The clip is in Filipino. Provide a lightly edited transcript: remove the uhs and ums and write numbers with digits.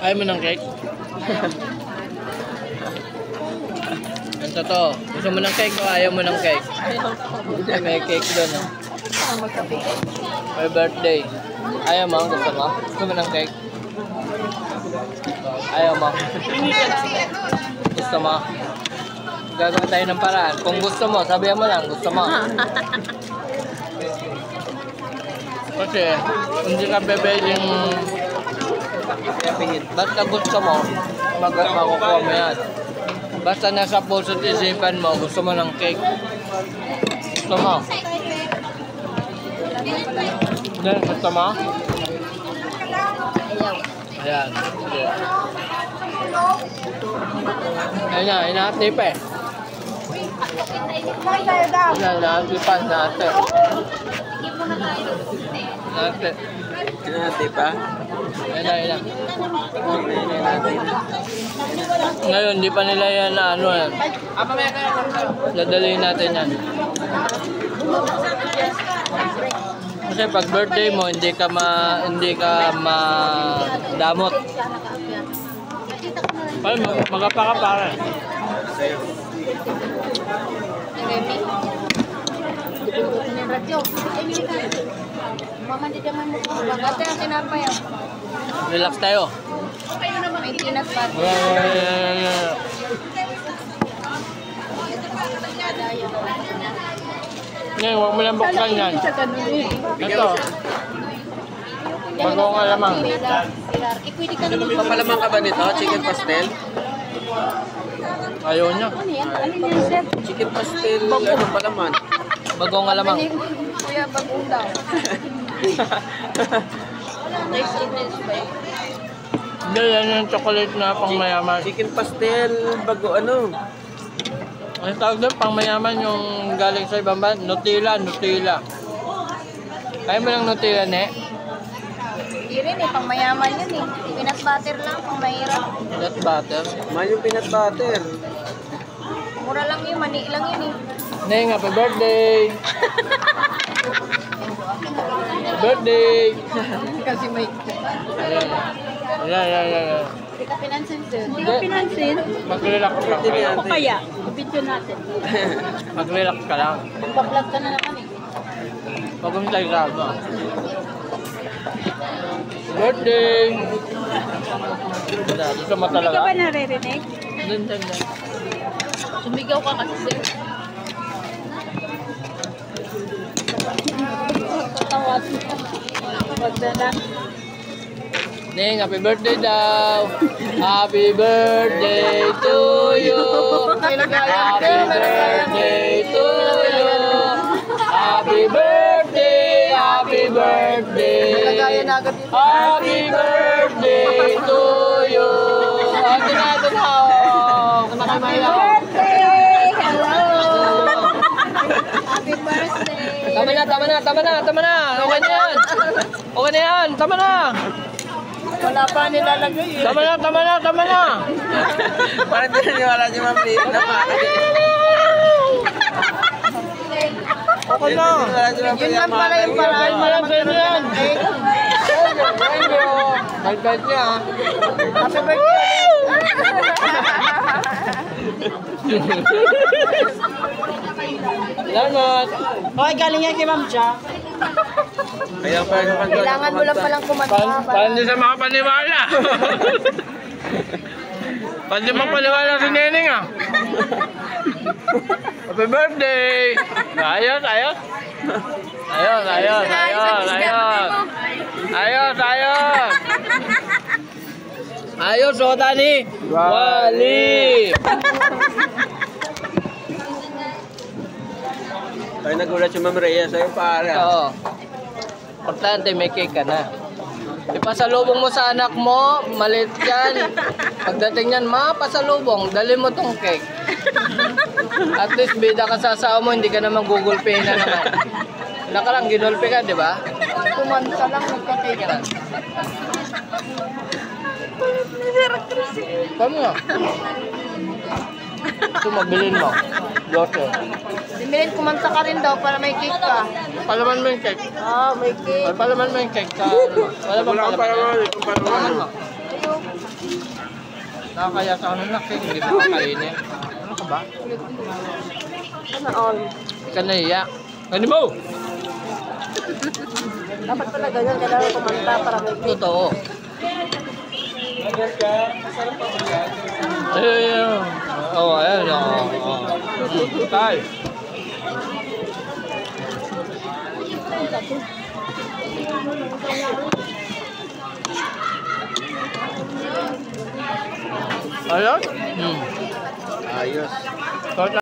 Ayaw mo ng cake? Ang totoo. Gusto mo ng cake o ayaw mo ng cake? May cake doon. Oh. My birthday. Ayaw mo? Gusto mo? Gusto mo ng cake? Ayaw mo? Gusto mo? Gagawa tayo ng paraan. Kung gusto mo, sabihan mo lang. Gusto mo? Kasi, hindi ka bebeling basta gusto mo, makukuha mo yan. Basta nasa puso't isipan mo, gusto mo ng cake. Gusto mo? Yan, gusto mo? Ayan. Ayan na, inaatip eh. Ayan, inaatipan natin. Natin. Natin pa? Ayan. Ngayon, di pa nila yan na ano yan. Dadalhin natin yan. Kasi pag birthday mo, hindi ka madamot. Magapa ka para. Relax tayo. Ngayon, huwag mo lang buksan yan. Ito. Bagong alamang. Papalamang ka ba nito? Chicken pastel? Ayaw niya. Chicken pastel, ano palaman? Bagong alamang. Kuya, bagong daw. Hindi, yan yung chocolate na pang mayaman. Chicken pastel, bago ano? Ang tawag doon, pang mayaman yung galing sa ibang bansa. Nutella. Kaya mo lang Nutella, ne? Hindi rin eh, pang mayaman yun eh. Peanut butter lang, pang mahirap. Peanut butter. Mahal yung peanut butter. Mura lang yun, mani lang yun eh. Neng, happy birthday! Birthday! Kasi may... Ayan. Hindi ka pinansin sir. Hindi ka pinansin? Mag-relax lang kayo. O kaya, i-video natin. Mag-relax ka lang. Magpa-vlog ka na naman eh. Huwag kong tayo mo. Birthday! Gusto mo talaga? Hindi ka ba naririnig? Doon. Sumigaw ka kasi sir. Tawad. Wag na lang. Neng, happy birthday daw! Happy birthday to you! Happy birthday to you! Happy birthday! Happy birthday! Happy birthday to you! Happy birthday! Hello! Happy birthday! Tama na! Okay na yan! Tama na! Wala pa nilalagay eh. Tama na! Parang di naniwala si Ma'am Lee na Okay na! Yun lang pala yung paraan. Malang sa inyo yan! Thank you! Bait niya ha! Happy birthday! Salamat! Okay, galing yan kay Ma'am Cha. Kaya pa Kailangan mo lang palang kumanta. Parang di sa makapaniwala! Parang di makapaniwala si Neneng ah! Happy birthday! Ayos! Ayos, Soda ni Wally! Ay, nagulat si Ma'am Rhea sa'yo para. Oo. Importante, may cake ka na. Ipasalubong mo sa anak mo, maliit yan. Pagdating yan, pasalubong, dali mo tong cake. At least, bida ka sa asawa mo, hindi ka naman Google Pay na naman. Nakarang, ginulpe ka, di ba? Kumanta lang, nagka-cake ka. Paano nga? Ito, mabilin mo. Lote. Similin, kumanta ka rin daw para may cake ka. Palaman mo yung cake. Ah, may cake. Palaman mo yung cake. Wala bang palaman? Palaman. Palaman mo. Nakakaya sa ano na cake, hindi mo kakainin. Ano ka ba? Sana all. Hindi ka nahiya. Ano mo? Dapat pala ganyan, kailangan kumanta para may cake. Totoo. Ayun. Oo, ayun. Tay. Ayun? Ayos. Ayos.